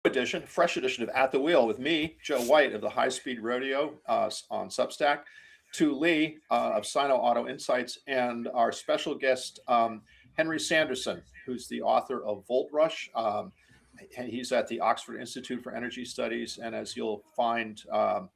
edition, fresh edition of At the Wheel with me, Joe White of the High Speed Rodeo on Substack, to Lee of Sino Auto Insights, and our special guest, Henry Sanderson, who's the author of Volt Rush. He's at the Oxford Institute for Energy Studies, and as you'll find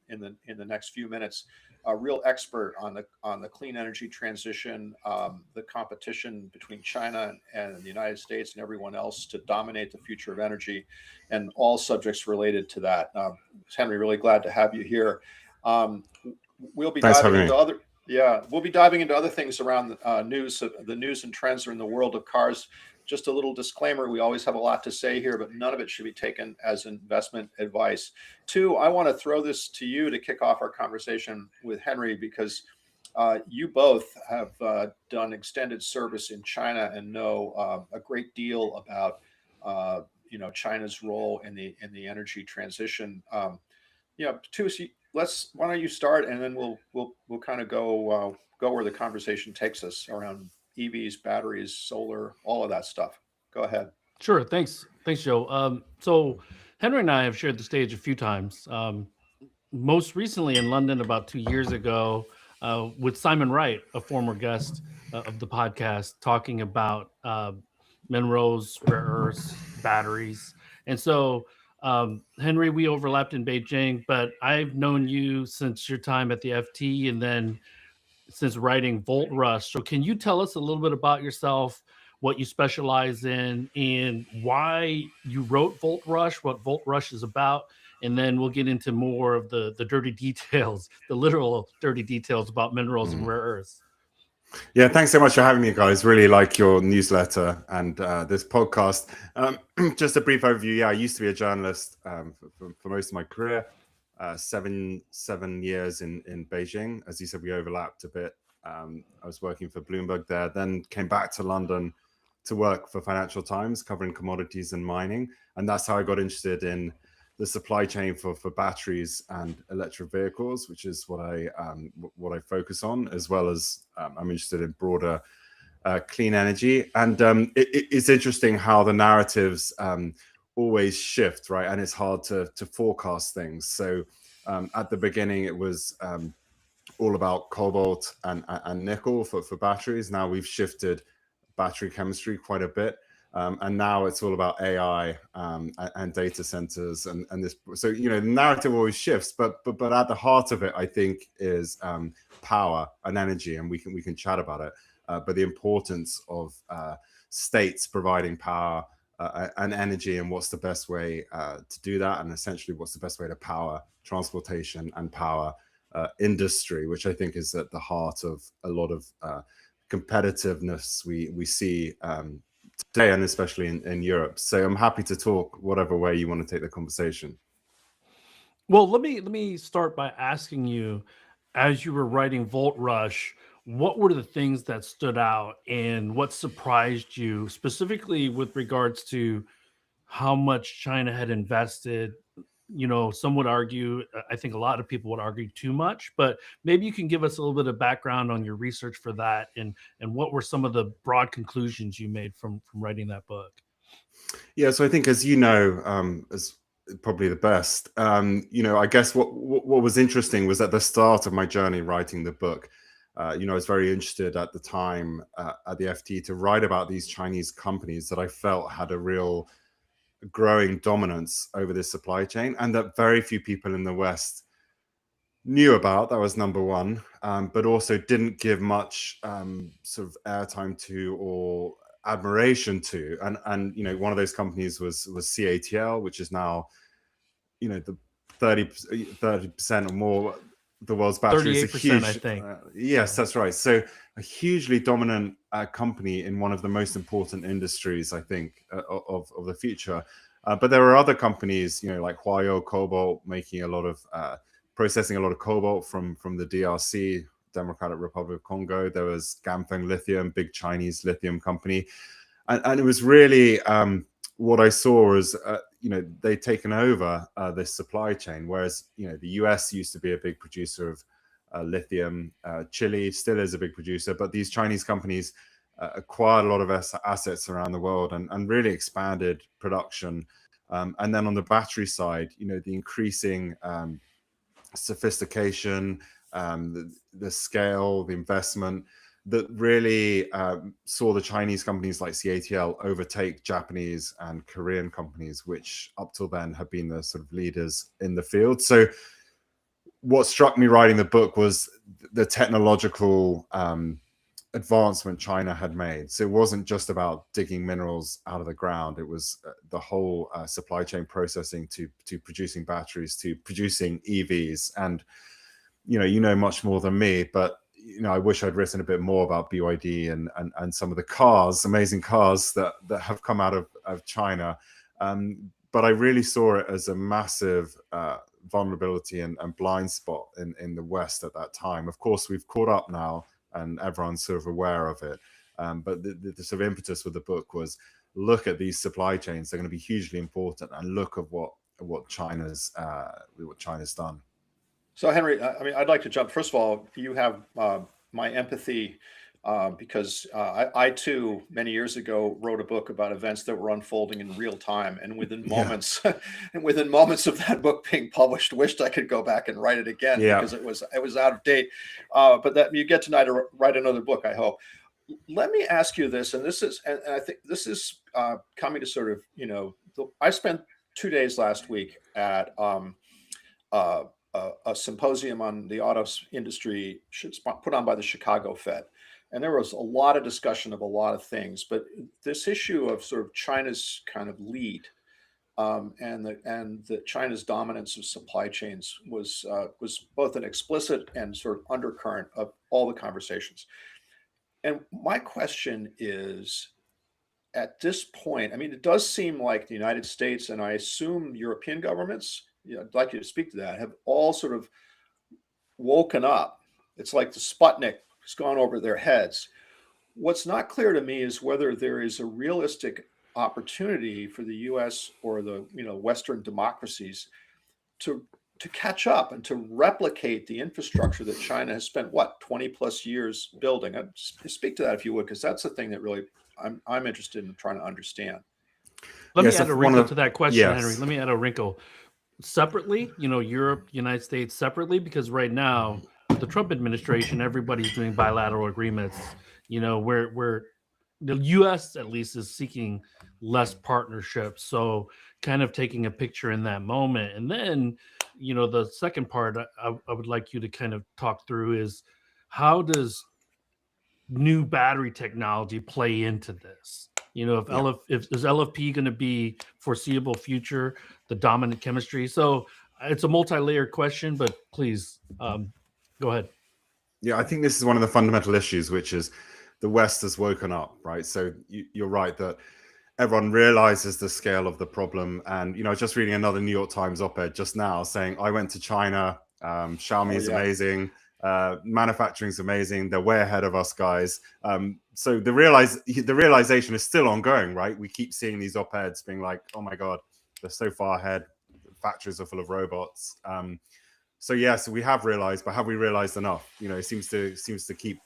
in the next few minutes, a real expert on the clean energy transition, the competition between China and the United States and everyone else to dominate the future of energy, and all subjects related to that. Henry, really glad to have you here. Um, we'll be Thanks for diving having into me. other yeah, we'll be diving into other things around the news and trends in the world of cars. Just a little disclaimer: we always have a lot to say here, but none of it should be taken as investment advice. Two, I want to throw this to you to kick off our conversation with Henry because you both have done extended service in China and know a great deal about China's role in the energy transition. Two, so let's why don't you start, and then we'll kind of go where the conversation takes us around EVs, batteries, solar, all of that stuff. Go ahead. Sure. Thanks, Joe. So Henry and I have shared the stage a few times. Most recently in London about 2 years ago with Simon Wright, a former guest of the podcast, talking about minerals, rare earths, batteries. And so, Henry, we overlapped in Beijing, but I've known you since your time at the FT and then since writing Volt Rush. So, can you tell us a little bit about yourself, what you specialize in, and why you wrote Volt Rush, what Volt Rush is about? And then we'll get into more of the dirty details, the literal dirty details about minerals and Mm. rare earths. Yeah, thanks so much for having me, guys. Really like your newsletter and this podcast. Just a brief overview. Yeah, I used to be a journalist for most of my career. 7 years in Beijing. As you said, we overlapped a bit. I was working for Bloomberg there, then came back to London to work for Financial Times, covering commodities and mining. And that's how I got interested in the supply chain for batteries and electric vehicles, which is what I focus on, as well as I'm interested in broader clean energy. And it's interesting how the narratives always shift, right? And it's hard to forecast things. So at the beginning, it was all about cobalt and nickel for batteries. Now we've shifted battery chemistry quite a bit. And now it's all about AI and data centers and this. So the narrative always shifts, but at the heart of it, I think, is power and energy, and we can chat about it. But the importance of states providing power and energy, and what's the best way to do that, and essentially what's the best way to power transportation and power industry, which I think is at the heart of a lot of competitiveness we see today, and especially in Europe. So I'm happy to talk whatever way you want to take the conversation. Well, let me start by asking you, as you were writing Volt Rush, what were the things that stood out and what surprised you, specifically with regards to how much China had invested? Some would argue, I think a lot of people would argue too much, but maybe you can give us a little bit of background on your research for that and what were some of the broad conclusions you made from writing that book? Yeah, so I think, as as probably the best, I guess what was interesting was at the start of my journey writing the book, I was very interested at the time at the FT to write about these Chinese companies that I felt had a real growing dominance over this supply chain, and that very few people in the West knew about. That was number one, but also didn't give much sort of airtime to or admiration to. And one of those companies was CATL, which is now the 30% or more the world's battery. Is a 38%, I huge think. yes, that's right. So a hugely dominant company in one of the most important industries, I think, of the future. But there are other companies, like Huayou Cobalt, making a lot of processing a lot of cobalt from the DRC, Democratic Republic of Congo. There was Ganfeng Lithium, big Chinese lithium company, and it was really what I saw was they'd taken over this supply chain, whereas the US used to be a big producer of lithium. Chile still is a big producer, but these Chinese companies acquired a lot of assets around the world and really expanded production And then on the battery side, the increasing sophistication, the scale, the investment that really saw the Chinese companies like CATL overtake Japanese and Korean companies, which up till then have been the sort of leaders in the field. So what struck me writing the book was the technological advancement China had made. So it wasn't just about digging minerals out of the ground. It was the whole supply chain processing to producing batteries, to producing EVs. And, you know much more than me, but, I wish I'd written a bit more about BYD and some of the cars, amazing cars that have come out of China. But I really saw it as a massive vulnerability and blind spot in the West at that time. Of course, we've caught up now, and everyone's sort of aware of it. But the sort of impetus with the book was, look at these supply chains; they're going to be hugely important, and look at what China's done. So, Henry, I mean, I'd like to jump. First of all, you have my empathy because I too, many years ago, wrote a book about events that were unfolding in real time, and within moments, and within moments of that book being published, wished I could go back and write it again because it was out of date. But that you get tonight to write another book, I hope. Let me ask you this, and I think this is coming to sort of, I spent 2 days last week at a symposium on the auto industry put on by the Chicago Fed. And there was a lot of discussion of a lot of things, but this issue of sort of China's kind of lead and the China's dominance of supply chains was both an explicit and sort of undercurrent of all the conversations. And my question is, at this point, I mean, it does seem like the United States, and I assume European governments, I'd like you to speak to that, have all sort of woken up. It's like the Sputnik has gone over their heads. What's not clear to me is whether there is a realistic opportunity for the U.S. or the Western democracies to catch up and to replicate the infrastructure that China has spent 20 plus years building. Speak to that if you would, because that's the thing that really I'm interested in trying to understand. Let me add a wrinkle to that question, Henry. Let me add a wrinkle. Separately, Europe, United States separately, because right now the Trump administration, everybody's doing bilateral agreements, where the U.S. at least is seeking less partnership. So kind of taking a picture in that moment. And then, the second part I would like you to kind of talk through is, how does new battery technology play into this? If is LFP going to be foreseeable future, the dominant chemistry? So it's a multi-layered question, but please go ahead. Yeah, I think this is one of the fundamental issues, which is the West has woken up, right? So you're right that everyone realizes the scale of the problem. And, I was just reading another New York Times op-ed just now saying, I went to China, Xiaomi is amazing. Manufacturing is amazing. They're way ahead of us, guys. So the realization is still ongoing, right? We keep seeing these op-eds being like, oh my God, they're so far ahead. Factories are full of robots. So yes, we have realized, but have we realized enough? It seems to keep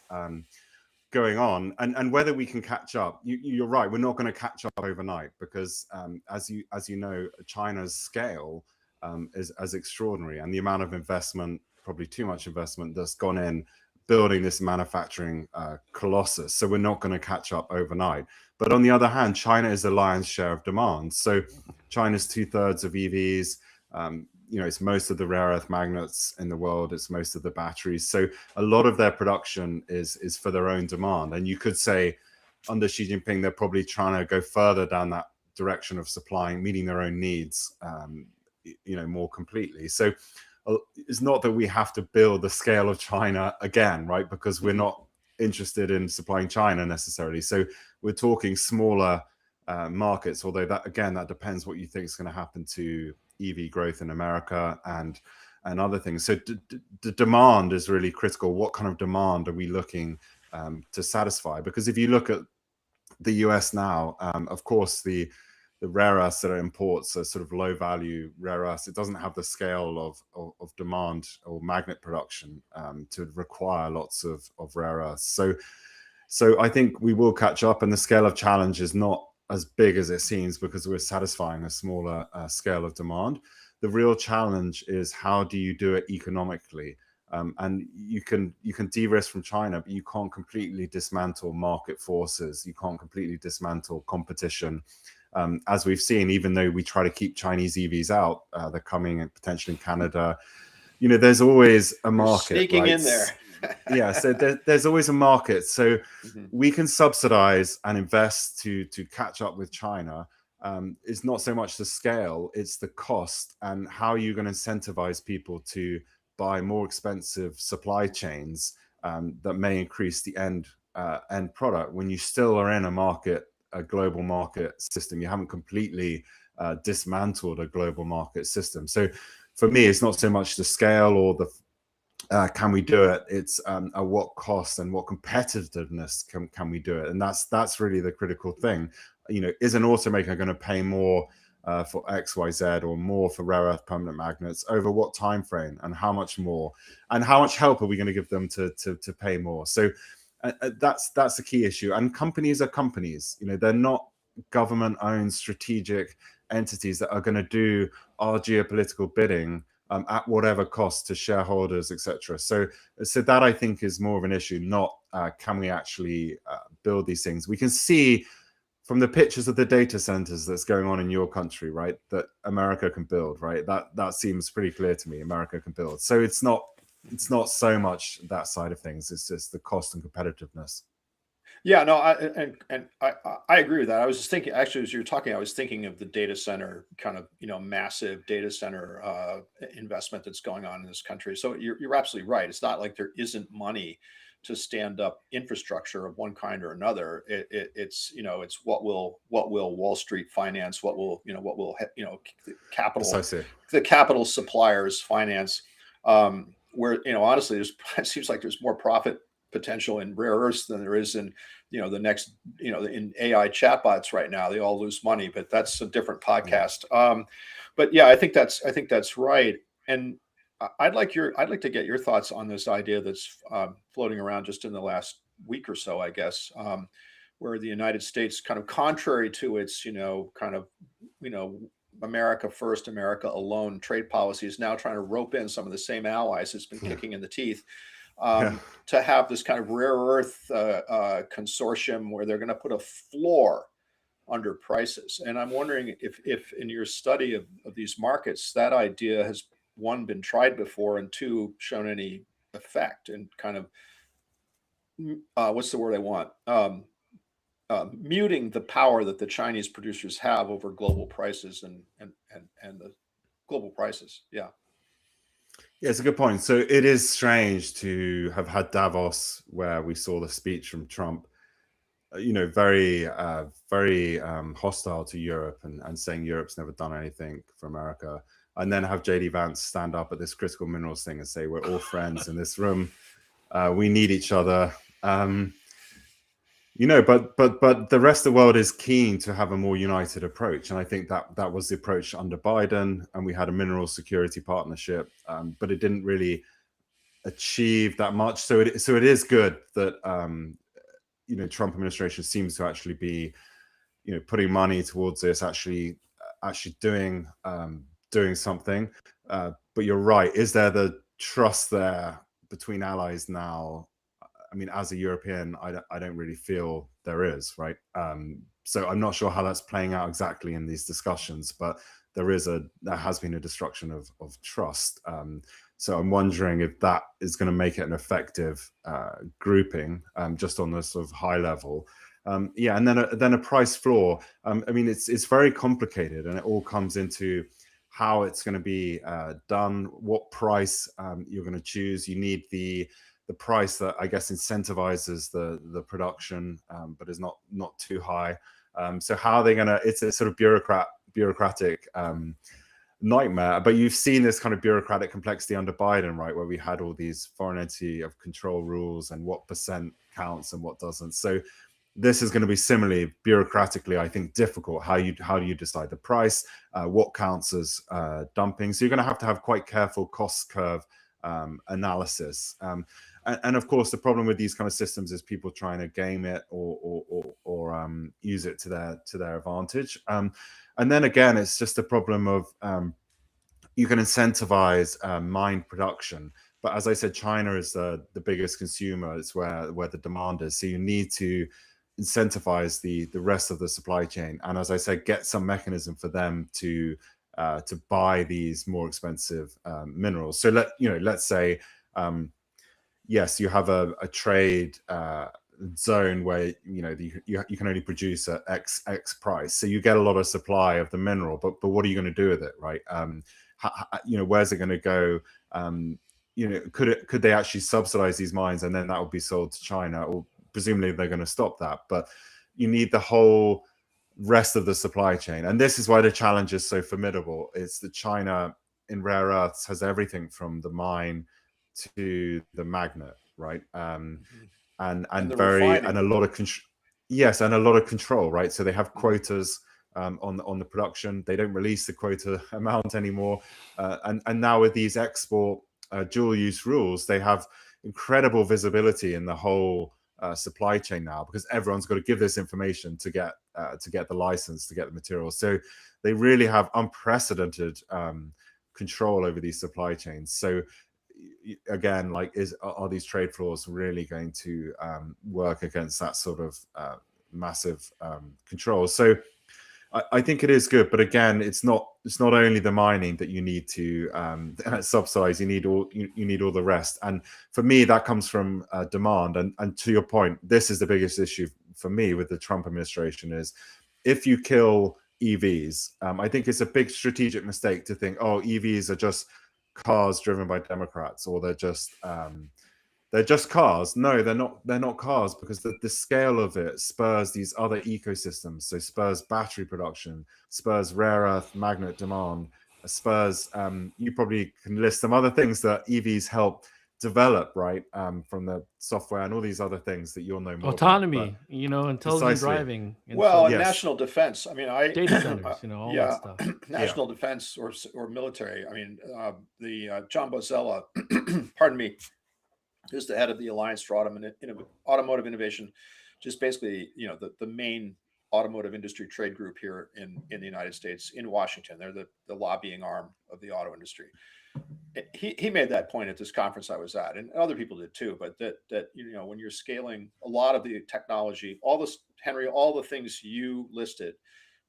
going on. And whether we can catch up, you're right. We're not going to catch up overnight because, as you know, China's scale is extraordinary, and the amount of investment, probably too much investment, that's gone in building this manufacturing colossus. So we're not going to catch up overnight. But on the other hand, China is the lion's share of demand. So China's 2/3 of EVs. It's most of the rare earth magnets in the world. It's most of the batteries. So a lot of their production is for their own demand. And you could say under Xi Jinping, they're probably trying to go further down that direction of supplying, meeting their own needs, more completely. So it's not that we have to build the scale of China again, right? Because we're not interested in supplying China necessarily. So we're talking smaller markets, although that depends what you think is going to happen to EV growth in America and other things. So the demand is really critical. What kind of demand are we looking to satisfy? Because if you look at the US now, of course, the rare earths that are imports are sort of low value rare earths. It doesn't have the scale of demand or magnet production to require lots of rare earths. So I think we will catch up, and the scale of challenge is not as big as it seems because we're satisfying a smaller scale of demand. The real challenge is how do you do it economically? And you can de-risk from China, but you can't completely dismantle market forces. You can't completely dismantle competition. As we've seen, even though we try to keep Chinese EVs out, they're coming and potentially in Canada. There's always a market. They're sneaking right? in there. Yeah, so there's always a market. So we can subsidize and invest to catch up with China. It's not so much the scale, it's the cost and how you're going to incentivize people to buy more expensive supply chains that may increase the end product when you still are in a global market system. You haven't completely dismantled a global market system. So for me, it's not so much the scale or the can we do it? It's at what cost and what competitiveness can we do it? And that's really the critical thing. Is an automaker going to pay more for XYZ or more for rare earth permanent magnets over what time frame and how much more? And how much help are we going to give them to pay more? So that's the key issue. And companies are companies. They're not government-owned strategic entities that are going to do our geopolitical bidding at whatever cost to shareholders, etc. So that I think is more of an issue, not can we actually build these things. We can see from the pictures of the data centers that's going on in your country, right, that America can build, right? That seems pretty clear to me. America can build. So it's not so much that side of things. It's just the cost and competitiveness. Yeah, no, I agree with that. I was just thinking, actually, as you were talking, I was thinking of the data center kind of, massive data center investment that's going on in this country. So you're absolutely right. It's not like there isn't money to stand up infrastructure of one kind or another. It's what will Wall Street finance? What will the capital suppliers finance? Where honestly, it seems like there's more profit potential in rare earths than there is in the next in AI chatbots right now. They all lose money, but that's a different podcast. But yeah, I think that's right. And I'd like to get your thoughts on this idea that's floating around just in the last week or so, I guess, where the United States, kind of contrary to its America first, America alone trade policy, is now trying to rope in some of the same allies it's been kicking in the teeth. To have this kind of rare earth consortium where they're going to put a floor under prices. And I'm wondering if in your study of these markets, that idea has, one, been tried before, and two, shown any effect and kind of, what's the word I want? Muting the power that the Chinese producers have over global prices and the global prices. Yeah. Yeah, it's a good point. So it is strange to have had Davos, where we saw the speech from Trump, very hostile to Europe and saying Europe's never done anything for America. And then have JD Vance stand up at this critical minerals thing and say, we're all friends in this room. We need each other. But the rest of the world is keen to have a more united approach. And I think that was the approach under Biden, and we had a mineral security partnership, but it didn't really achieve that much. So it is good that, Trump administration seems to actually be, putting money towards this, actually doing something. But you're right. Is there the trust there between allies now? I mean, as a European, I don't really feel there is, right? So I'm not sure how that's playing out exactly in these discussions, but there has been a destruction of trust. So I'm wondering if that is going to make it an effective grouping, just on the sort of high level. And then a price floor. I mean, it's very complicated, and it all comes into how it's going to be done, what price you're going to choose. You need the price that I guess incentivizes the production, but is not too high. So how are they going to? It's a sort of bureaucratic nightmare. But you've seen this kind of bureaucratic complexity under Biden, right, where we had all these foreign entity of control rules and what percent counts and what doesn't. So this is going to be similarly bureaucratically, I think, difficult. How do you decide the price? What counts as dumping? So you're going to have quite careful cost curve analysis. And of course, the problem with these kind of systems is people trying to game it or use it to their advantage. And then again, it's just a problem of you can incentivize mine production, but as I said, China is the biggest consumer. It's where the demand is. So you need to incentivize the rest of the supply chain, and as I said, get some mechanism for them to buy these more expensive minerals. So let's say yes, you have a trade zone where you can only produce at X price, so you get a lot of supply of the mineral, but what are you going to do with it, right? Where's it going to go? Could they actually subsidize these mines and then that would be sold to China? Or presumably they're going to stop that, but you need the whole rest of the supply chain. And this is why the challenge is so formidable. It's that China in rare earths has everything from the mine to the magnet, right? And a lot of and a lot of control, right? So they have quotas on the production. They don't release the quota amount anymore, and now with these export dual use rules, they have incredible visibility in the whole supply chain now, because everyone's got to give this information to get the license to get the material. So they really have unprecedented control over these supply chains. So again, are these trade floors really going to work against that sort of massive control? So I think it is good, but again, it's not only the mining that you need to subsidize. You need all the rest. And for me, that comes from demand. And to your point, this is the biggest issue for me with the Trump administration is if you kill EVs, I think it's a big strategic mistake to think, oh, EVs are just cars driven by Democrats, or they're just cars. No, they're not cars, because the scale of it spurs these other ecosystems. So spurs battery production, spurs rare earth magnet demand, spurs you probably can list some other things that EVs help develop, right? From the software and all these other things that you'll know more autonomy, about, intelligent driving, and national defense. I mean, data centers, all that stuff. National defense or military. I mean, the John Bozzella, pardon me, who's the head of the Alliance for Automotive Innovation, just basically, the main automotive industry trade group here in the United States, in Washington. They're the lobbying arm of the auto industry. He made that point at this conference I was at, and other people did too. But that when you're scaling a lot of the technology, all this, Henry, all the things you listed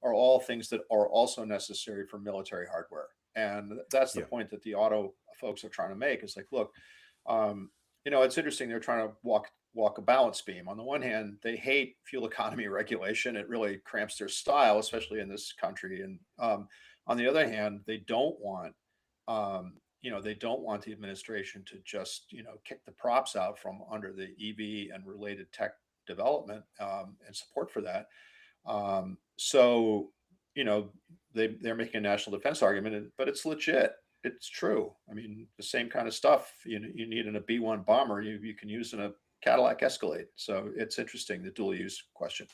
are all things that are also necessary for military hardware, and that's the point that the auto folks are trying to make. Is like, look, it's interesting. They're trying to walk a balance beam. On the one hand, they hate fuel economy regulation. It really cramps their style, especially in this country. And on the other hand, they don't want the administration to just kick the props out from under the EV and related tech development and support for that. So they're making a national defense argument, but it's legit. It's true. I mean, the same kind of stuff you need in a B-1 bomber, you can use in a Cadillac Escalade. So it's interesting, the dual use question.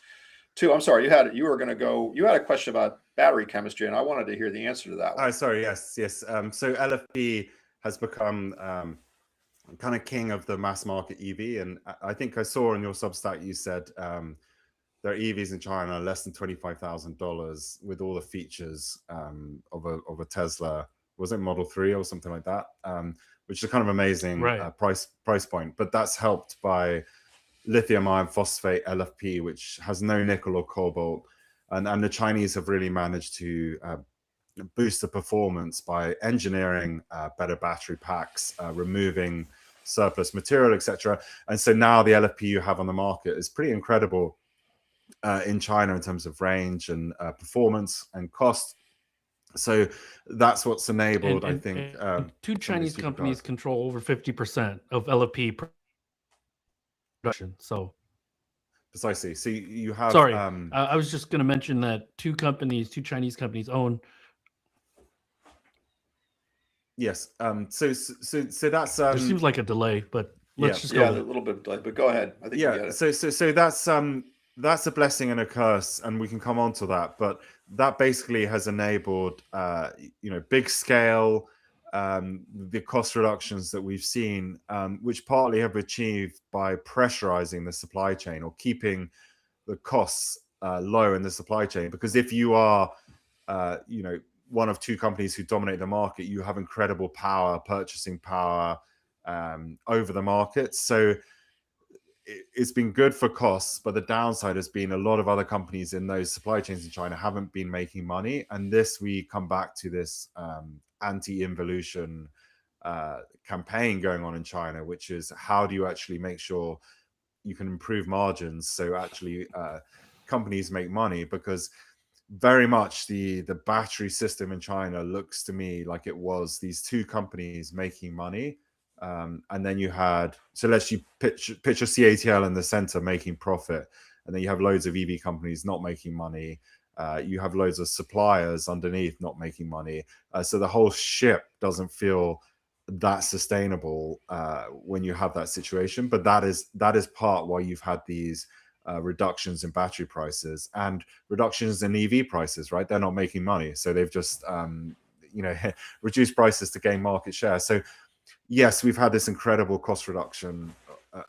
Two, I'm sorry, you had a question about battery chemistry, and I wanted to hear the answer to that one. Oh, sorry, yes. So LFP has become kind of king of the mass market EV, and I think I saw on your Substack you said their EVs in China are less than $25,000 with all the features of a Tesla. Was it Model 3 or something like that? Which is kind of amazing price point. But that's helped by lithium iron phosphate LFP, which has no nickel or cobalt. And the Chinese have really managed to boost the performance by engineering better battery packs, removing surplus material, etc. And so now the LFP you have on the market is pretty incredible in China in terms of range and performance and cost. So that's what's enabled, I think. Two Chinese companies control over 50% of LFP production. So precisely. So you have. Sorry, I was just going to mention that two Chinese companies own. Yes. So that's. There seems like a delay, but let's just go. A little bit of delay, but go ahead. I think you get it. So that's a blessing and a curse, and we can come on to that. But that basically has enabled, big scale the cost reductions that we've seen, which partly have achieved by pressurizing the supply chain or keeping the costs low in the supply chain. Because if you are, one of two companies who dominate the market, you have incredible power, purchasing power over the market. So it's been good for costs, but the downside has been a lot of other companies in those supply chains in China haven't been making money. And this, we come back to this anti-involution campaign going on in China, which is how do you actually make sure you can improve margins so actually companies make money? Because very much the battery system in China looks to me like it was these two companies making money. And then you had, so let's you picture CATL in the center making profit, and then you have loads of EV companies not making money. You have loads of suppliers underneath not making money. So the whole ship doesn't feel that sustainable when you have that situation. But that is part why you've had these reductions in battery prices and reductions in EV prices, right? They're not making money, so they've just reduced prices to gain market share. So yes, we've had this incredible cost reduction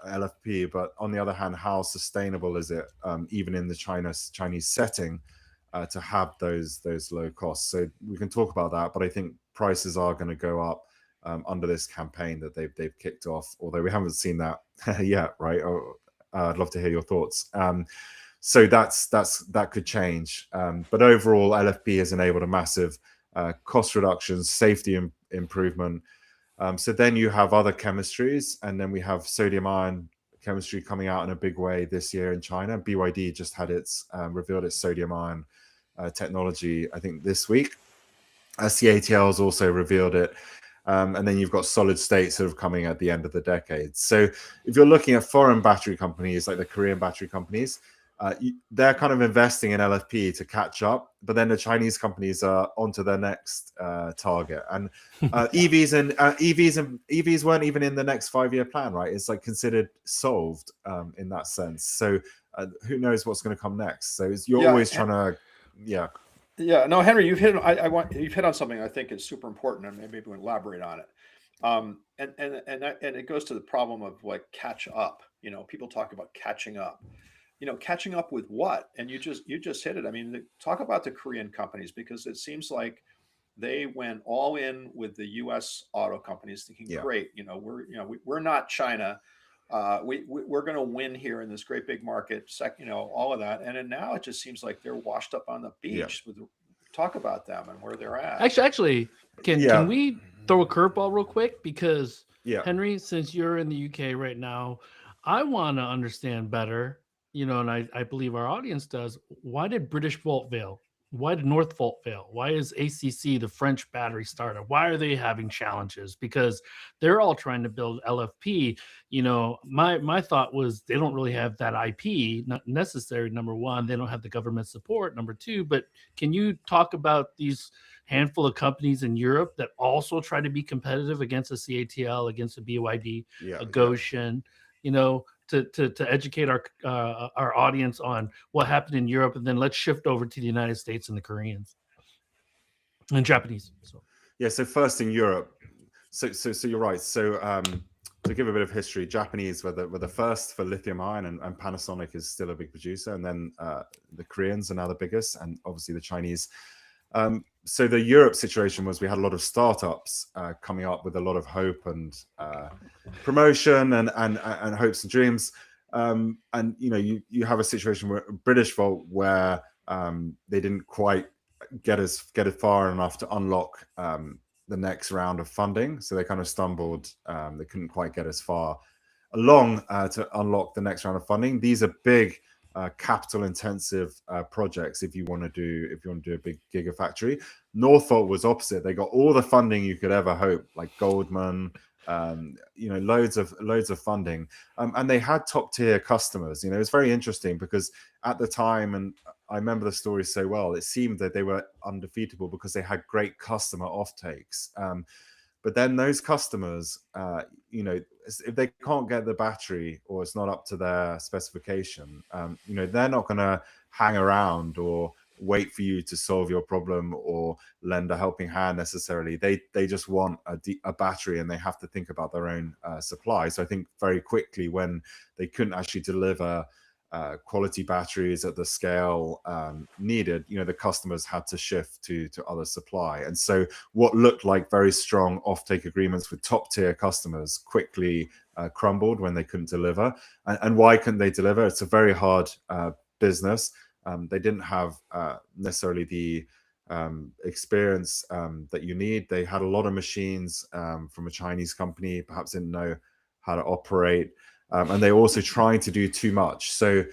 LFP, but on the other hand, how sustainable is it even in the Chinese setting to have those low costs? So we can talk about that, but I think prices are going to go up under this campaign that they've kicked off, although we haven't seen that yet, right? I'd love to hear your thoughts. So that could change, but overall, LFP has enabled a massive cost reductions, safety improvement. So then you have other chemistries, and then we have sodium-ion chemistry coming out in a big way this year in China. BYD just had revealed its sodium-ion technology, I think, this week. CATL has also revealed it. And then you've got solid state sort of coming at the end of the decade. So if you're looking at foreign battery companies, like the Korean battery companies, they're kind of investing in LFP to catch up, but then the Chinese companies are onto their next target. And EVs weren't even in the next 5-year plan, right? It's like considered solved in that sense. So who knows what's going to come next? So you're always trying to, Yeah, no, Henry, you've hit on something I think is super important, and maybe we can elaborate on it. And it goes to the problem of like catch up. People talk about catching up. Catching up with what? And you just hit it. I mean, talk about the Korean companies, because it seems like they went all in with the U.S. auto companies, thinking, great, we're not China. We're going to win here in this great big market, all of that. And then now it just seems like they're washed up on the beach. Talk about them and where they're at. Actually, can we throw a curveball real quick? Because Henry, since you're in the UK right now, I want to understand better, and I believe our audience does. Why did Britishvolt fail? Why did Northvolt fail? Why is ACC, the French battery startup, why are they having challenges? Because they're all trying to build LFP. My thought was they don't really have that IP, not necessary. Number one, they don't have the government support. Number two, but can you talk about these handful of companies in Europe that also try to be competitive against a CATL, against a BYD, a Goshen, to educate our audience on what happened in Europe, and then let's shift over to the United States and the Koreans and Japanese. So first in Europe, so you're right. So to give a bit of history, Japanese were the first for lithium ion, and Panasonic is still a big producer, and then the Koreans are now the biggest, and obviously the Chinese. So the Europe situation was we had a lot of startups coming up with a lot of hope and promotion and hopes and dreams. And you have a situation where Britishvolt where they didn't quite get as far enough to unlock the next round of funding. So they kind of stumbled. They couldn't quite get as far along to unlock the next round of funding. These are big capital intensive projects if you want to do a big gigafactory. Northvolt was opposite. They got all the funding you could ever hope, like Goldman, loads of funding, and they had top tier customers. It was very interesting because at the time, and I remember the story so well, it seemed that they were undefeatable because they had great customer offtakes. But then those customers, if they can't get the battery or it's not up to their specification, they're not going to hang around or wait for you to solve your problem or lend a helping hand necessarily. They just want a battery, and they have to think about their own supply. So I think very quickly, when they couldn't actually deliver quality batteries at the scale needed, the customers had to shift to other supply. And so what looked like very strong offtake agreements with top tier customers quickly crumbled when they couldn't deliver. And why couldn't they deliver? It's a very hard business. They didn't have necessarily the experience that you need. They had a lot of machines from a Chinese company, perhaps didn't know how to operate. And they also trying to do too much. So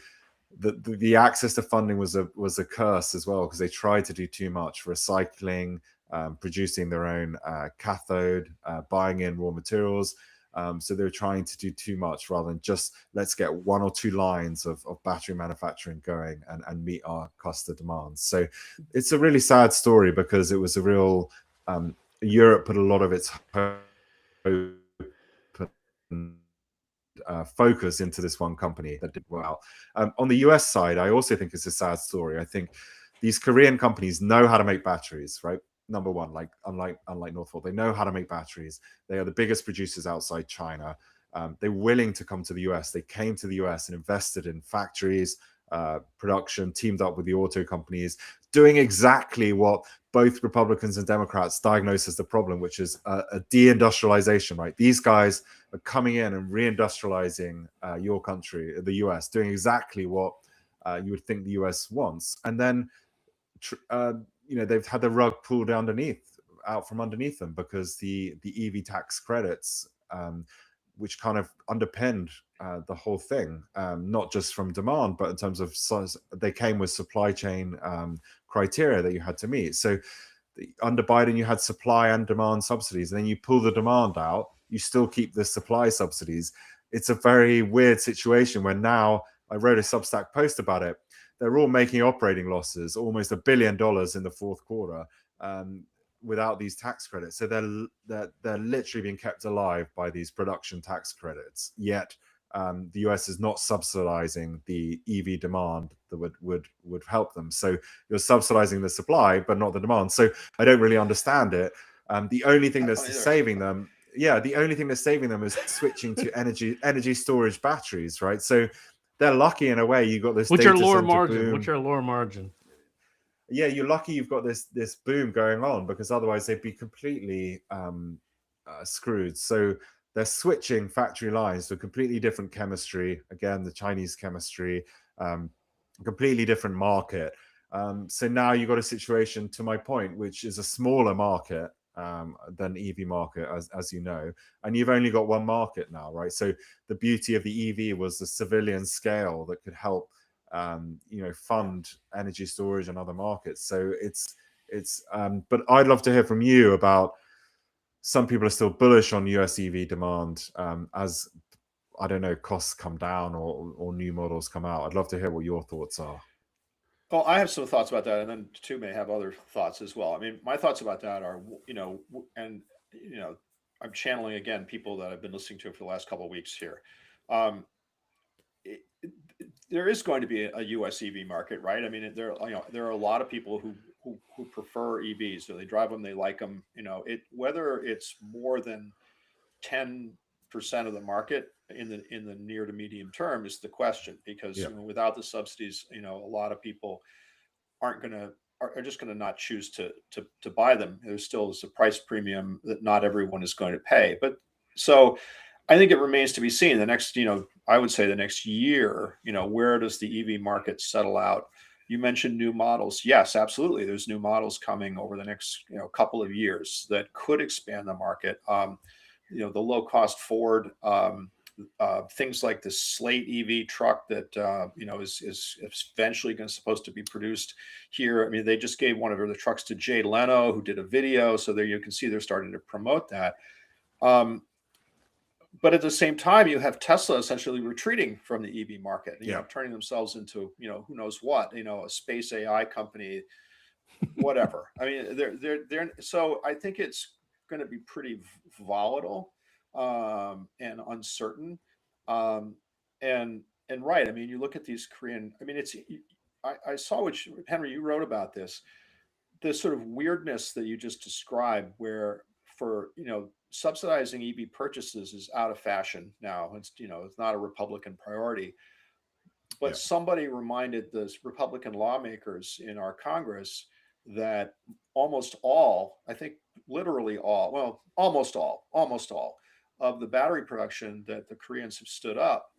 the access to funding was a curse as well, because they tried to do too much, recycling, producing their own cathode, buying in raw materials. So they're trying to do too much rather than just let's get 1 or 2 lines of battery manufacturing going and meet our customer demands. So it's a really sad story, because it was a real Europe put a lot of its hope focus into this one company that did well. On the US side, I also think it's a sad story. I think these Korean companies know how to make batteries, right? Number one, like unlike Northvolt, they know how to make batteries. They are the biggest producers outside China. They're willing to come to the US. They came to the US and invested in factories, production, teamed up with the auto companies, doing exactly what both Republicans and Democrats diagnose as the problem, which is a deindustrialization, right? These guys are coming in and reindustrializing your country, the US, doing exactly what you would think the US wants. And then, they've had the rug pulled out from underneath them, because the EV tax credits, which kind of underpinned the whole thing, not just from demand, but in terms of size, they came with supply chain criteria that you had to meet. So under Biden, you had supply and demand subsidies, and then you pull the demand out, you still keep the supply subsidies. It's a very weird situation where now, I wrote a Substack post about it, they're all making operating losses, almost $1 billion in the fourth quarter, without these tax credits. So they're literally being kept alive by these production tax credits. Yet the US is not subsidizing the EV demand that would help them. So you're subsidizing the supply, but not the demand. So I don't really understand it. The only thing that's saving them, the only thing that's saving them is switching to energy storage batteries, right? So they're lucky in a way. You got this Which data are lower center margin. boom. Which are lower margin. Yeah, you're lucky you've got this boom going on, because otherwise they'd be completely screwed. So they're switching factory lines to a completely different chemistry. Again, the Chinese chemistry, completely different market. So now you've got a situation, to my point, which is a smaller market than EV market, as you know, and you've only got one market now, right? So the beauty of the EV was the civilian scale that could help fund energy storage and other markets. So it's but I'd love to hear from you about, some people are still bullish on US EV demand as, I don't know, costs come down or new models come out. I'd love to hear what your thoughts are. Well, I have some thoughts about that, and then Tu may have other thoughts as well. I mean, my thoughts about that are, I'm channeling again people that I've been listening to for the last couple of weeks here. It, there is going to be a US EV market, right? I mean, there are a lot of people who prefer EVs. So they drive them, they like them. Whether it's more than 10% of the market in the near to medium term is the question, because without the subsidies, a lot of people are just going to not choose to buy them. There still is a price premium that not everyone is going to pay. But so I think it remains to be seen. The next, I would say the next year, where does the EV market settle out? You mentioned new models. Yes, absolutely. There's new models coming over the next, couple of years that could expand the market. The low cost Ford, things like the Slate EV truck that is eventually supposed to be produced here. I mean, they just gave one of their trucks to Jay Leno, who did a video. So there you can see they're starting to promote that. But at the same time, you have Tesla essentially retreating from the EV market, turning themselves into, who knows what, a space AI company, whatever. I mean, they're so I think it's going to be pretty volatile and uncertain. And right. I mean, you look at these Korean, I mean, I saw what Henry, you wrote about this sort of weirdness that you just described, where for subsidizing EV purchases is out of fashion now. It's not a Republican priority. But Yeah. somebody reminded the Republican lawmakers in our Congress that almost all, I think literally all, well, almost all of the battery production that the Koreans have stood up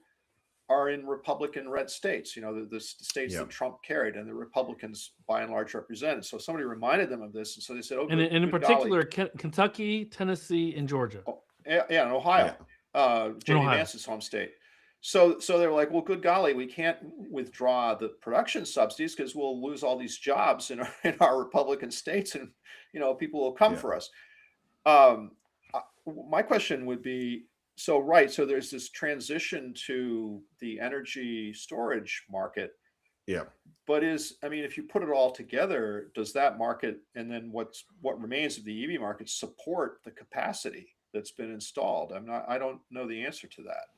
are in Republican red states, the states Yeah. that Trump carried and the Republicans by and large represented. So somebody reminded them of this. And so they said, oh, And good, in good particular, golly. Kentucky, Tennessee, and Georgia. Oh, yeah, in Ohio, JD Ohio. Vance's home state. So they were like, well, good golly, we can't withdraw the production subsidies because we'll lose all these jobs in our Republican states, and people will come Yeah. for us. My question would be, so there's this transition to the energy storage market. Yeah. But if you put it all together, does that market and then what remains of the EV market support the capacity that's been installed? I don't know the answer to that.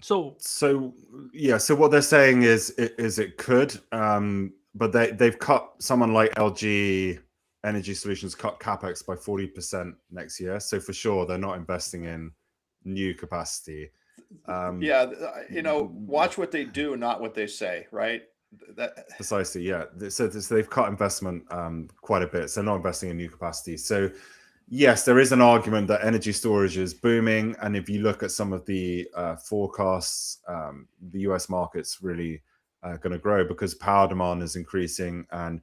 So yeah, so what they're saying is it could, but they've cut, someone like LG Energy Solutions cut capex by 40% next year. So for sure, they're not investing in new capacity. Watch what they do, not what they say, right? Precisely, yeah. So they've cut investment quite a bit. So they're not investing in new capacity. So yes, there is an argument that energy storage is booming. And if you look at some of the forecasts, the US market's really going to grow because power demand is increasing and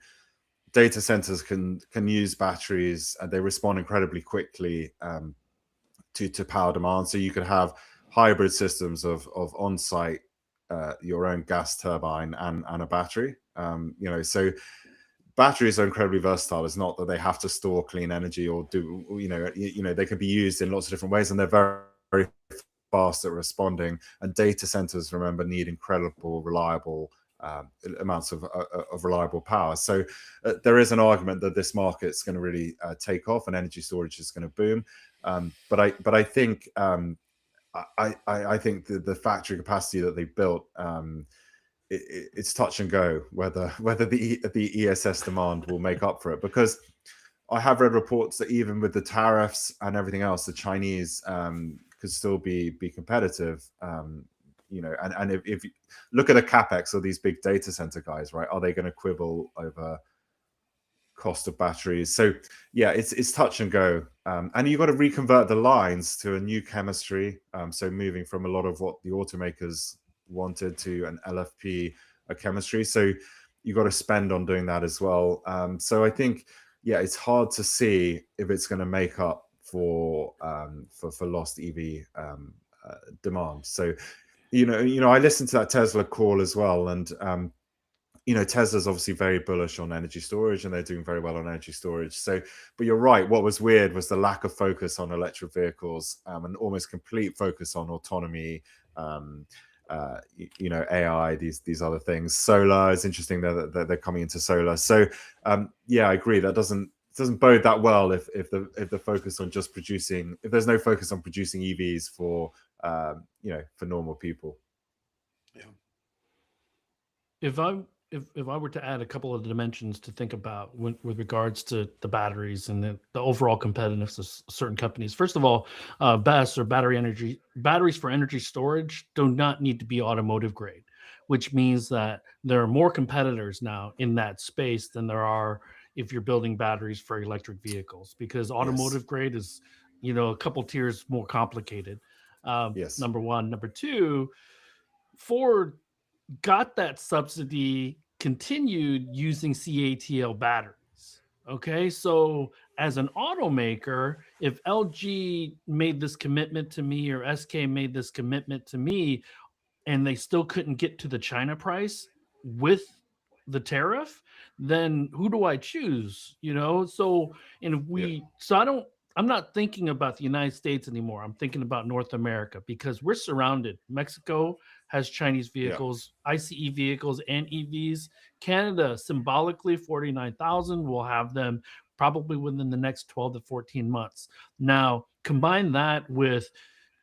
data centers can use batteries and they respond incredibly quickly to power demand. So you could have hybrid systems of on-site, your own gas turbine and a battery. So batteries are incredibly versatile. It's not that they have to store clean energy or do, they can be used in lots of different ways, and they're very, very fast at responding. And data centers, remember, need incredible, reliable amounts of reliable power. So there is an argument that this market's going to really take off, and energy storage is going to boom. But I think I think the factory capacity that they built, it's touch and go whether the ESS demand will make up for it, because I have read reports that even with the tariffs and everything else, the Chinese could still be competitive. And if you look at the capex of these big data center guys, right, are they going to quibble over cost of batteries? So yeah, it's touch and go, and you've got to reconvert the lines to a new chemistry. So moving from a lot of what the automakers wanted to an LFP chemistry. So you've got to spend on doing that as well. So I think, yeah, it's hard to see if it's going to make up for lost EV demand. So I listened to that Tesla call as well, and Tesla's obviously very bullish on energy storage, and they're doing very well on energy storage. So, but you're right. What was weird was the lack of focus on electric vehicles, and almost complete focus on autonomy, AI, these other things. Solar is interesting that they're coming into solar. So, yeah, I agree. That doesn't bode that well if the focus on just producing, if there's no focus on producing EVs for for normal people. Yeah. If I were to add a couple of dimensions to think about with regards to the batteries and the overall competitiveness of certain companies, first of all, BESS or batteries for energy storage do not need to be automotive grade, which means that there are more competitors now in that space than there are if you're building batteries for electric vehicles, because automotive grade is, a couple tiers more complicated. Yes. Number one. Number two, Ford got that subsidy continued using CATL batteries. Okay, so as an automaker, if LG made this commitment to me or SK made this commitment to me, and they still couldn't get to the China price with the tariff, then who do I choose? So, and if we, so I'm not thinking about the United States anymore. I'm thinking about North America, because we're surrounded. Mexico has Chinese vehicles, ICE vehicles, and EVs. Canada, symbolically, 49,000. We'll have them probably within the next 12 to 14 months. Now, combine that with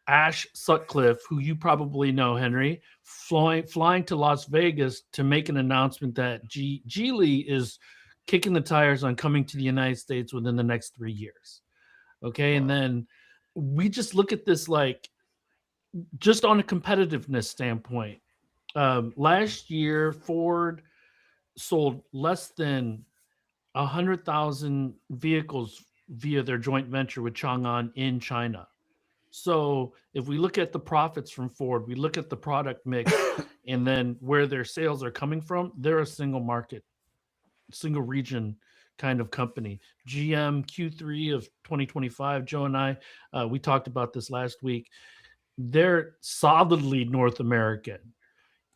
Ash Sutcliffe, who you probably know, Henry, flying to Las Vegas to make an announcement that Geely is kicking the tires on coming to the United States within the next 3 years. Okay, and then we just look at this like just on a competitiveness standpoint. Last year, Ford sold less than 100,000 vehicles via their joint venture with Chang'an in China. So if we look at the profits from Ford, we look at the product mix, and then where their sales are coming from, they're a single market, single region kind of company. GM Q3 of 2025, Joe and I, we talked about this last week. They're solidly North American.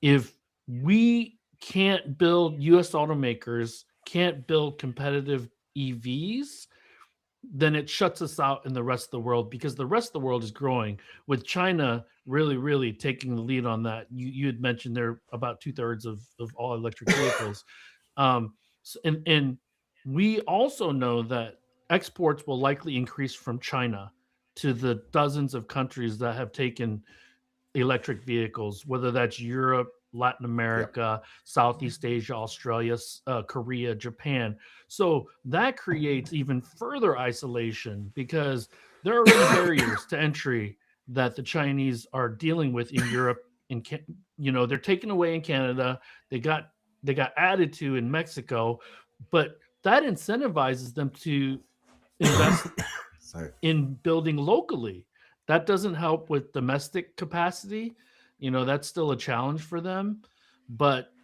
If we can't build, US automakers can't build competitive EVs, then it shuts us out in the rest of the world, because the rest of the world is growing, with China really taking the lead on that. You had mentioned they're about 2/3 of all electric vehicles. And we also know that exports will likely increase from China to the dozens of countries that have taken electric vehicles, whether that's Europe, Latin America, Southeast Asia, Australia, Korea, Japan. So that creates even further isolation, because there are already barriers to entry that the Chinese are dealing with in Europe. They're taken away in Canada. They got added to in Mexico, but that incentivizes them to invest in building locally. That doesn't help with domestic capacity. That's still a challenge for them, but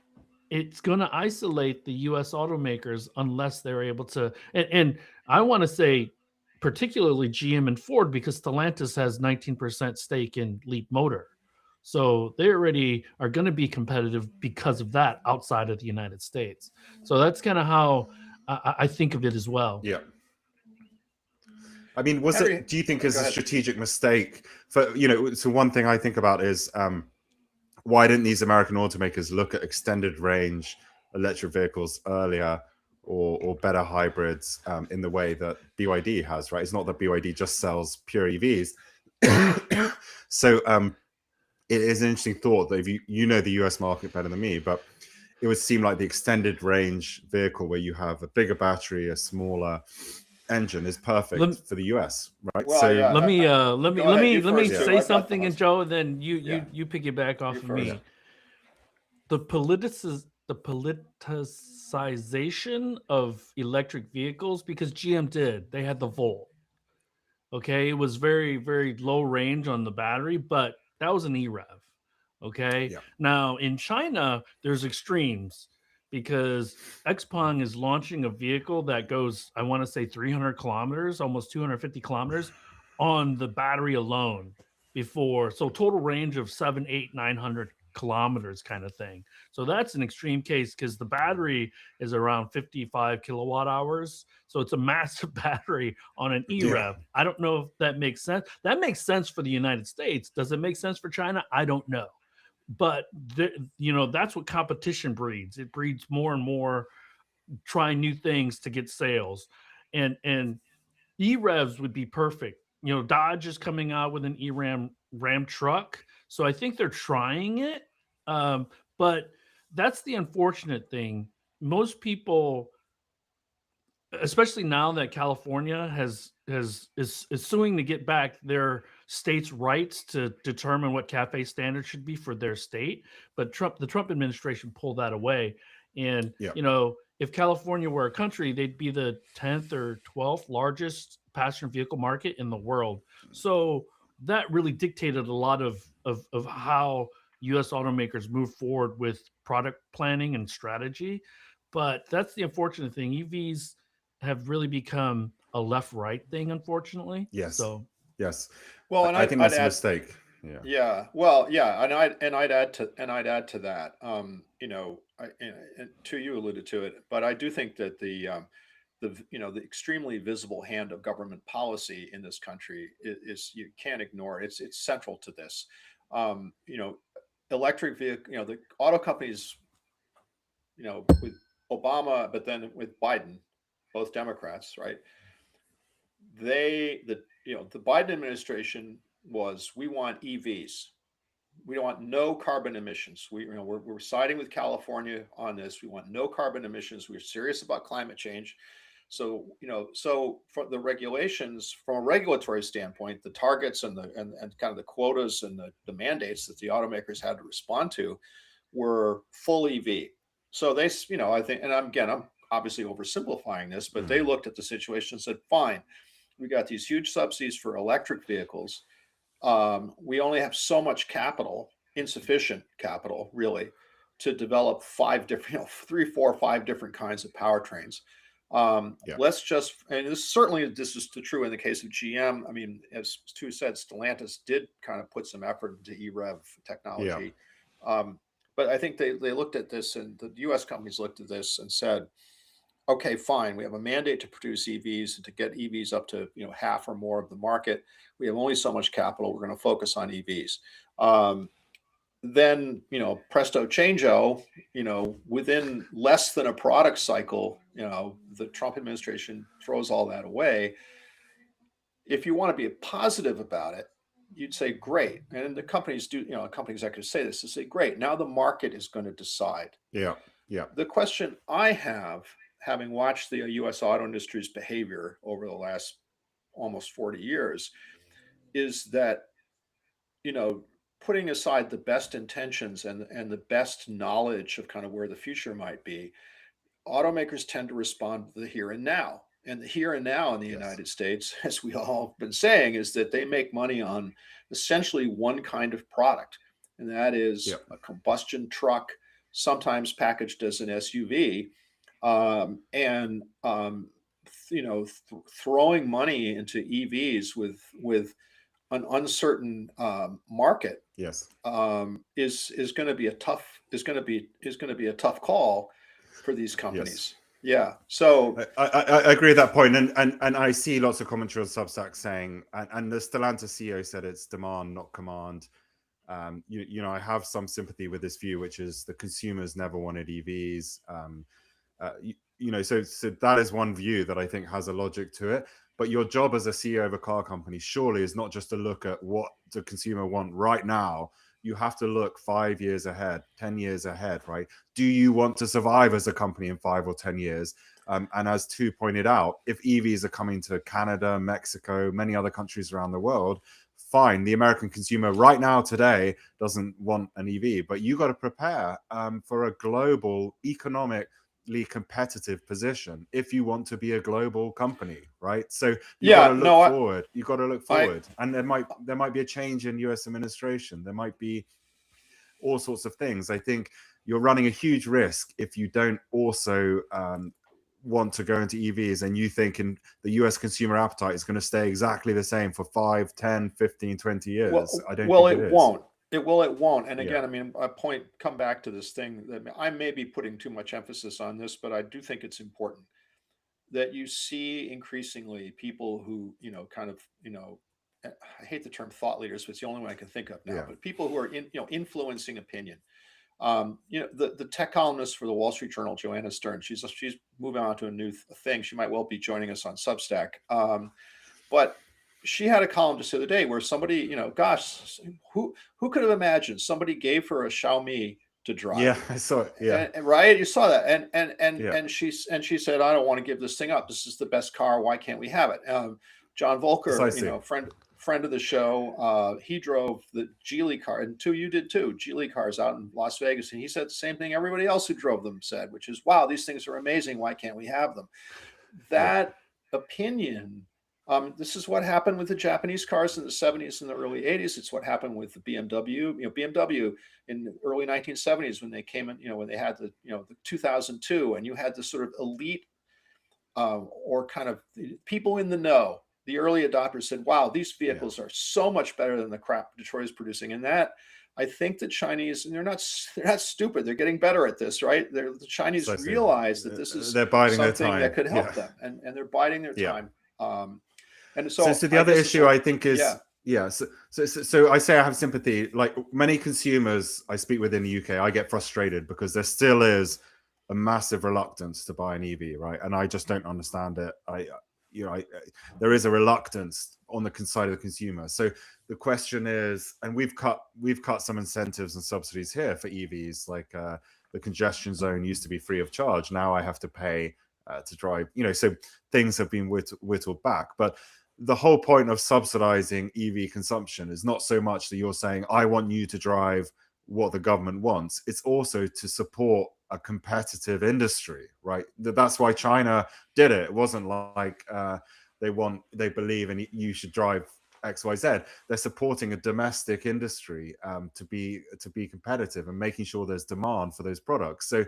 it's going to isolate the US automakers unless they're able to. And I want to say particularly GM and Ford, because Stellantis has 19% stake in Leap Motor. So they already are going to be competitive because of that outside of the United States. So that's kind of how I think of it as well. Yeah. I mean, Henry, do you think it's a strategic mistake for, so one thing I think about is why didn't these American automakers look at extended range electric vehicles earlier, or better hybrids in the way that BYD has, right? It's not that BYD just sells pure EVs. So it is an interesting thought that if you know the US market better than me, but it would seem like the extended range vehicle where you have a bigger battery, a smaller engine is perfect for the US, right? Well, so yeah, let me say something, and Joe, then you piggyback off of me. The politicization of electric vehicles, because GM they had the Volt. Okay, it was very, very low range on the battery, but that was an EREV. Okay, now in China there's extremes, because XPeng is launching a vehicle that goes, I want to say 300 kilometers, almost 250 kilometers on the battery alone before. So total range of 700, 800, 900 kilometers kind of thing. So that's an extreme case, because the battery is around 55 kilowatt hours. So it's a massive battery on an EREV. Yeah. I don't know if that makes sense. That makes sense for the United States. Does it make sense for China? I don't know. But that's what competition breeds. It breeds more and more trying new things to get sales, and EREVs would be perfect. Dodge is coming out with an Ram truck, so I think they're trying it. But that's the unfortunate thing. Most people, especially now that California is suing to get back their state's rights to determine what CAFE standards should be for their state, but the Trump administration pulled that away. And if California were a country, they'd be the 10th or 12th largest passenger vehicle market in the world. So that really dictated a lot of how U.S. automakers move forward with product planning and strategy. But that's the unfortunate thing. EVs have really become a left-right thing, unfortunately. Yes. So yes. Well, and I think that's a mistake. Yeah. Yeah. Well, yeah, and I'd add to that. You alluded to it, but I do think that the extremely visible hand of government policy in this country is you can't ignore it. It's central to this. Electric vehicle. The auto companies. With Obama, but then with Biden, both Democrats, right? The Biden administration was we want EVs. We want no carbon emissions. We're siding with California on this. We want no carbon emissions. We're serious about climate change. So, so for the regulations, from a regulatory standpoint, the targets and kind of the quotas and the mandates that the automakers had to respond to were full EV. So they, I think, and I'm obviously oversimplifying this, but they looked at the situation and said, fine, we got these huge subsidies for electric vehicles. We only have so much capital, insufficient capital, really, to develop 3, 4, 5 different kinds of powertrains. Let's just, and this is true in the case of GM. I mean, as Stu said, Stellantis did kind of put some effort into EREV technology. But I think they looked at this, and the US companies looked at this and said, okay, fine, we have a mandate to produce EVs and to get EVs up to half or more of the market. We have only so much capital. We're going to focus on EVs. Then presto changeo, within less than a product cycle, the Trump administration throws all that away. If you want to be positive about it, you'd say great, and the companies do. Company executives say this, to say great. Now the market is going to decide. Yeah. The question I have, having watched the U.S. auto industry's behavior over the last almost 40 years, is that, putting aside the best intentions and the best knowledge of kind of where the future might be, automakers tend to respond to the here and now. And the here and now in the United States, as we all have been saying, is that they make money on essentially one kind of product, and that is a combustion truck, sometimes packaged as an SUV, throwing money into EVs with an uncertain market is going to be a tough call for these companies. Yeah, so I agree with that point, and I see lots of commentary on Substack saying, and the Stellantis CEO said it's demand, not command. I have some sympathy with this view, which is the consumers never wanted EVs. So that is one view that I think has a logic to it. But your job as a CEO of a car company surely is not just to look at what the consumer want right now. You have to look 5 years ahead, 10 years ahead, right? Do you want to survive as a company in 5 or 10 years? And as Tu pointed out, if EVs are coming to Canada, Mexico, many other countries around the world, fine. The American consumer right now, today, doesn't want an EV, but you got to prepare for a global, economically competitive position if you want to be a global company, right? So you got to look forward. You got to look forward, and there might be a change in US administration. There might be all sorts of things. I think you're running a huge risk if you don't also want to go into EVs and you think in the US consumer appetite is going to stay exactly the same for 5, 10, 15, 20 years. I don't think it won't. It won't. And again, I mean, come back to this thing that I may be putting too much emphasis on this, but I do think it's important that you see increasingly people who, I hate the term thought leaders, but it's the only one I can think of now, but people who are influencing opinion. The tech columnist for the Wall Street Journal, Joanna Stern, she's moving on to a new thing. She might well be joining us on Substack. But she had a column just the other day where somebody, gosh, who could have imagined somebody gave her a Xiaomi to drive? Yeah, I saw it. Yeah, right. You saw that, and she said, I don't want to give this thing up. This is the best car. Why can't we have it? John Volker, friend of the show, he drove the Geely car, and you did too. Geely cars out in Las Vegas, and he said the same thing everybody else who drove them said, which is, wow, these things are amazing. Why can't we have them? That opinion. This is what happened with the Japanese cars in the 70s and the early 80s. It's what happened with the BMW. BMW in the early 1970s when they came in, when they had the 2002, and you had the sort of elite or kind of people in the know. The early adopters said, "Wow, these vehicles are so much better than the crap Detroit is producing." And that, I think the Chinese, and they're not stupid. They're getting better at this, right? The Chinese realize that this is something that could help them, and they're biding their time. And so the other issue I think is, so I say I have sympathy. Like many consumers I speak with in the UK, I get frustrated because there still is a massive reluctance to buy an EV, right? And I just don't understand it. there is a reluctance on the side of the consumer. So the question is, and we've cut some incentives and subsidies here for EVs, like the congestion zone used to be free of charge. Now I have to pay to drive, so things have been whittled back. But the whole point of subsidizing EV consumption is not so much that you're saying, I want you to drive what the government wants. It's also to support a competitive industry, right? That's why China did it. It wasn't like they believe and you should drive XYZ. They're supporting a domestic industry to be competitive and making sure there's demand for those products. So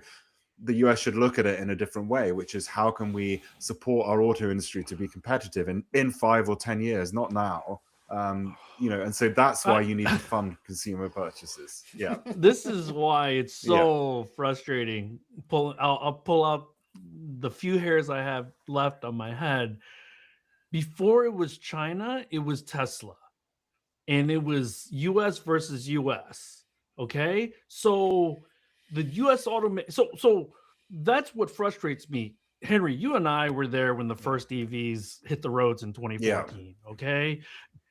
the US should look at it in a different way, which is how can we support our auto industry to be competitive in 5 or 10 years, not now. And so that's why you need to fund consumer purchases. Yeah. This is why it's so frustrating. I'll pull out the few hairs I have left on my head. Before it was China, it was Tesla. And it was US versus US. Okay? So the US so that's what frustrates me. Henry, you and I were there when the first EVs hit the roads in 2014. Okay?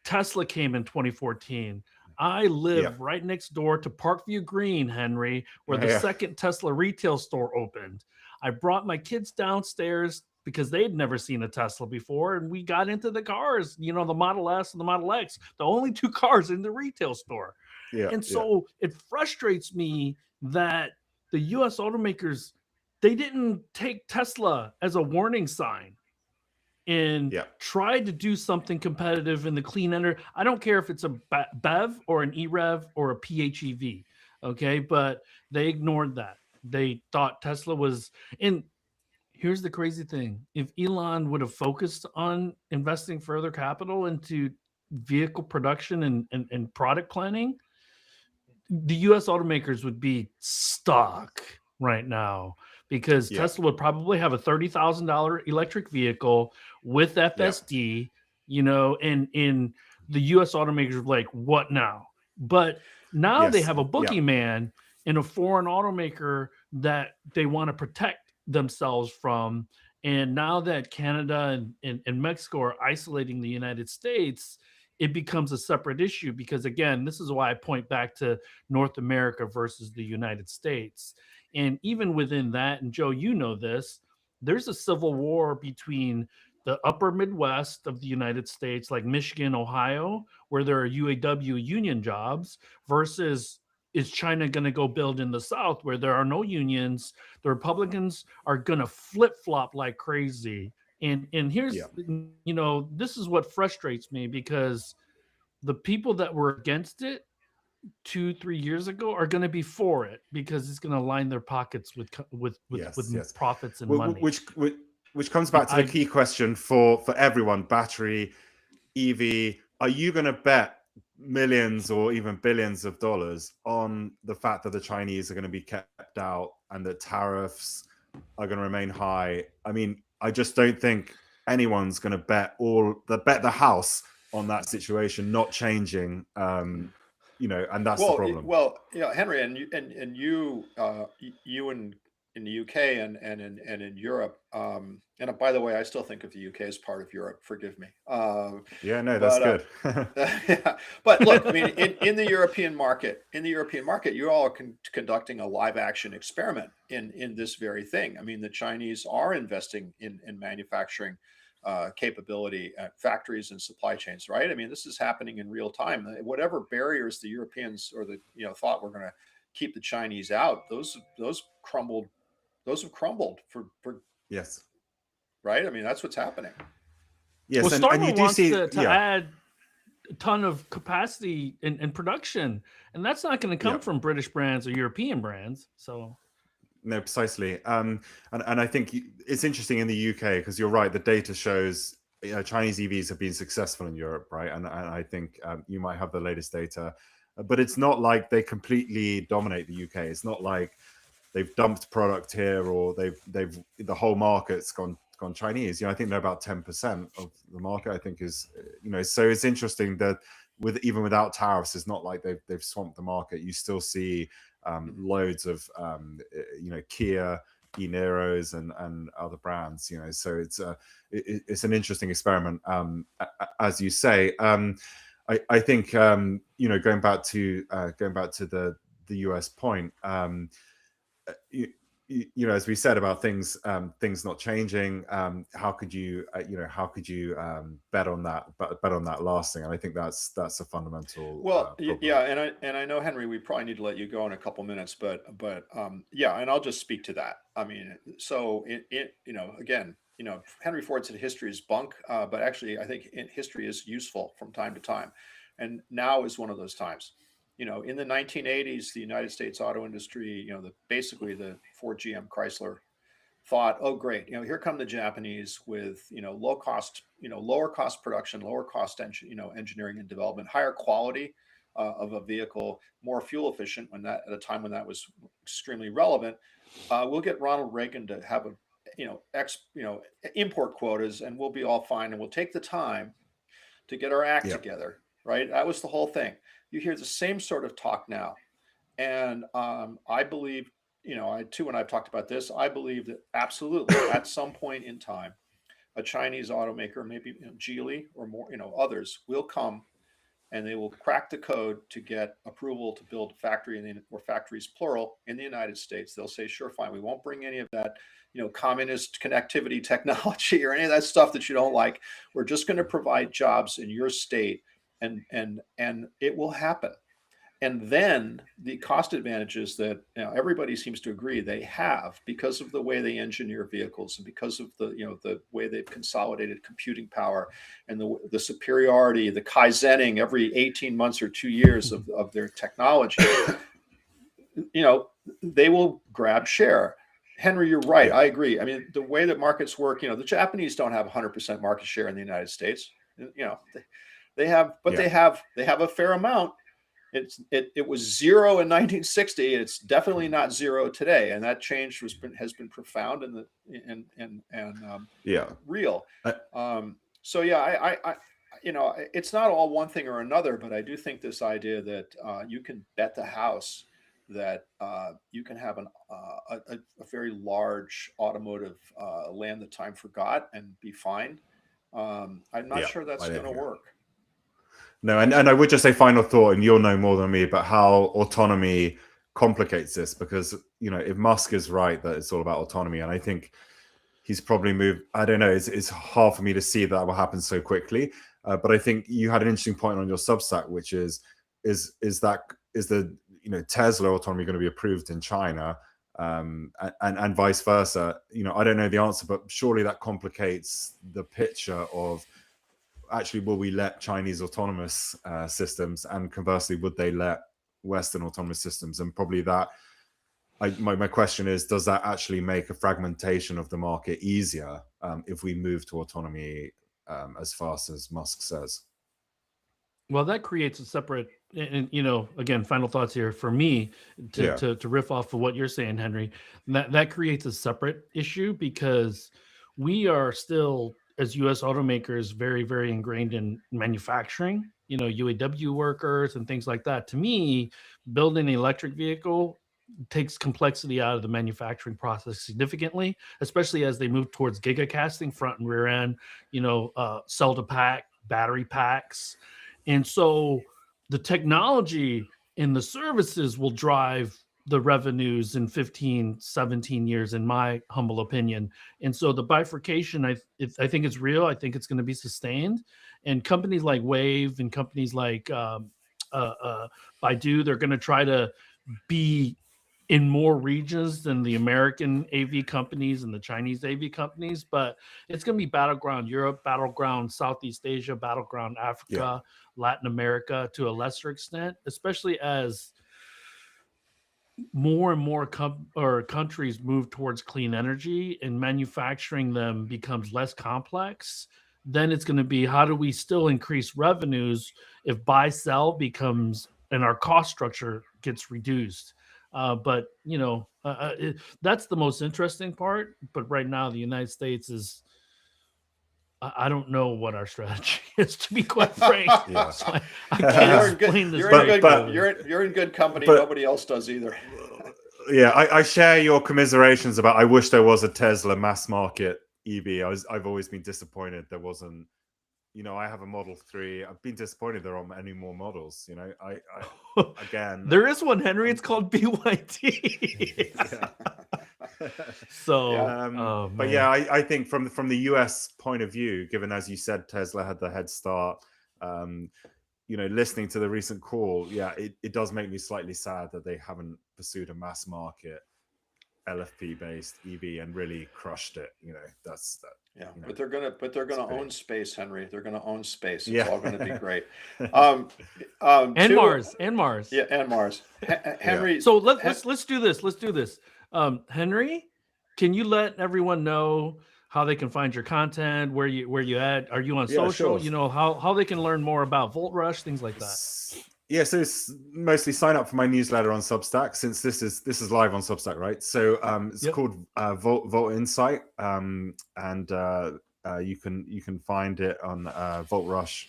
Tesla came in 2014. I live right next door to Parkview Green, Henry, where the second Tesla retail store opened. I brought my kids downstairs because they'd never seen a Tesla before, and we got into the cars, the Model S and the Model X, the only two cars in the retail store. And so it frustrates me that the US automakers, they didn't take Tesla as a warning sign and try to do something competitive in the clean energy. I don't care if it's a BEV or an EREV or a PHEV, okay? But they ignored that. They thought Tesla was... And here's the crazy thing. If Elon would have focused on investing further capital into vehicle production and product planning, the US automakers would be stuck right now, because Tesla would probably have a $30,000 electric vehicle with FSD, and in the US automakers are like, what now? But now they have a boogeyman in a foreign automaker that they want to protect themselves from. And now that Canada and Mexico are isolating the United States, it becomes a separate issue, because again, this is why I point back to North America versus the United States. And even within that, and Joe, you know this, there's a civil war between the upper Midwest of the United States, like Michigan, Ohio, where there are UAW union jobs, versus is China going to go build in the South where there are no unions? The Republicans are going to flip-flop like crazy. And here's, this is what frustrates me, because the people that were against it 2-3 years ago are going to be for it, because it's going to line their pockets with profits and money. Which comes back to the key question for everyone: battery, EV. Are you going to bet millions or even billions of dollars on the fact that the Chinese are going to be kept out and that tariffs are going to remain high? I mean, I just don't think anyone's going to bet the house on that situation not changing. And that's the problem. Well, Henry, and you in the UK and in Europe, and by the way, I still think of the UK as part of Europe. Forgive me. That's good. But look, I mean, in the European market, you all are conducting a live action experiment in this very thing. I mean, the Chinese are investing in manufacturing capability at factories and supply chains, right? I mean, this is happening in real time. Whatever barriers the Europeans or thought were going to keep the Chinese out, those crumbled. Those have crumbled for right. I mean, that's what's happening. Yes, well, and you do see to add a ton of capacity and production, and that's not going to come from British brands or European brands. So. No, precisely. And I think it's interesting in the UK, because you're right. The data shows Chinese EVs have been successful in Europe, right? And I think you might have the latest data, but it's not like they completely dominate the UK. It's not like they've dumped product here, or the whole market's gone Chinese. I think they're about 10% of the market. I think is so it's interesting that even without tariffs, it's not like they've swamped the market. You still see loads of Kia e-Neros and other brands. So it's an interesting experiment, as you say. I think going back to the US point. As we said about things not changing, how could you bet on that lasting? And I think that's a fundamental Well, problem. yeah, and I know, Henry, we probably need to let you go in a couple minutes, but yeah, and I'll just speak to that. I mean, so again, Henry Ford said history is bunk, but actually I think history is useful from time to time, and now is one of those times. In the 1980s, the United States auto industry, basically the Ford, GM, Chrysler thought, oh great, here come the Japanese with lower cost production, lower cost engineering and development, higher quality of a vehicle, more fuel efficient. At a time when that was extremely relevant, we'll get Ronald Reagan to have import quotas, and we'll be all fine, and we'll take the time to get our act together. Right? That was the whole thing. You hear the same sort of talk now, and I believe. When I've talked about this, I believe that absolutely at some point in time, a Chinese automaker, maybe Geely or more, others will come, and they will crack the code to get approval to build a factory or factories plural in the United States. They'll say, sure, fine, we won't bring any of that, communist connectivity technology or any of that stuff that you don't like. We're just going to provide jobs in your state, and it will happen. And then the cost advantages that everybody seems to agree they have because of the way they engineer vehicles, and because of the way they've consolidated computing power, and the superiority, the kaizening every 18 months or 2 years of their technology, they will grab share. Henry, you're right. I agree. I mean, the way that markets work, the Japanese don't have 100% market share in the United States. They have, but they have a fair amount. It was zero in 1960. It's definitely not zero today, and that change has been profound and real. So yeah, I it's not all one thing or another, but I do think this idea that you can bet the house that you can have a very large automotive land that time forgot and be fine. I'm not sure that's going to work. No, and I would just say final thought, and you'll know more than me, but how autonomy complicates this, because if Musk is right that it's all about autonomy, and I think he's probably moved. I don't know. It's hard for me to see that will happen so quickly. But I think you had an interesting point on your Substack, which is the Tesla autonomy going to be approved in China, and vice versa? I don't know the answer, but surely that complicates the picture of, actually, will we let Chinese autonomous systems, and conversely, would they let Western autonomous systems? And probably that, my question is, does that actually make a fragmentation of the market easier if we move to autonomy as fast as Musk says? Well, that creates a separate, and again, final thoughts here for me to riff off of what you're saying, Henry. That creates a separate issue, because we are still, as U.S. automakers, very, very ingrained in manufacturing, UAW workers and things like that. To me, building an electric vehicle takes complexity out of the manufacturing process significantly, especially as they move towards gigacasting, front and rear end, cell to pack, battery packs. And so the technology and the services will drive the revenues in 15, 17 years, in my humble opinion. And so the bifurcation, I think it's real. I think it's going to be sustained. And companies like Wave and companies like Baidu, they're going to try to be in more regions than the American AV companies and the Chinese AV companies, but it's going to be battleground Europe, battleground Southeast Asia, battleground Africa, Latin America to a lesser extent, especially as more and more countries move towards clean energy and manufacturing them becomes less complex. Then it's going to be, how do we still increase revenues if buy sell becomes, and our cost structure gets reduced? But that's the most interesting part. But right now, the United States is, I don't know what our strategy is, to be quite frank. So I can't explain this. You're in good company. But, nobody else does either. yeah, I share your commiserations about. I wish there was a Tesla mass market EV. I've always been disappointed there wasn't. You know, I have a Model 3. I've been disappointed there aren't any more models. You know, I again, there is one, Henry. It's called BYD. yeah. So, Yeah. But yeah, I think from the US point of view, given as you said, Tesla had the head start. You know, listening to the recent call, yeah, it does make me slightly sad that they haven't pursued a mass market LFP based EV and really crushed it. You know, that's that. Yeah, You know, but they're gonna pretty- own space, Henry. They're gonna own space. It's Yeah. all gonna be great. and two- Mars, and Mars. Yeah, and Mars. Henry. So let's do this. Let's do this. Henry, can you let everyone know how they can find your content? Where you at? Are you on Yeah, social? sure. You know how they can learn more about Volt Rush, things like that. Yeah, so it's mostly sign up for my newsletter on Substack, since this is live on Substack, right? So it's Yep. called Volt Insight, and you can find it on Volt Rush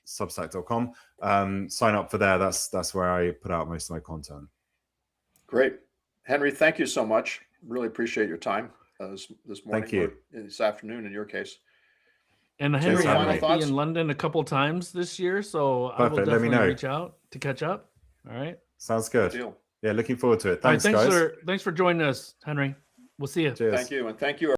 Substack.com. Sign up for there. That's where I put out most of my content. Great, Henry. Thank you so much. Really appreciate your time this morning. Thank you. Or this afternoon, in your case. And Henry, I Final might thoughts? be in London a couple times this year, so I will Perfect. Let me definitely know. reach out to catch up. All right. Sounds good. Deal. Yeah, looking forward to it. All right, Thanks, guys. thanks for joining us, Henry. We'll see you. Cheers. Thank you, and thank you.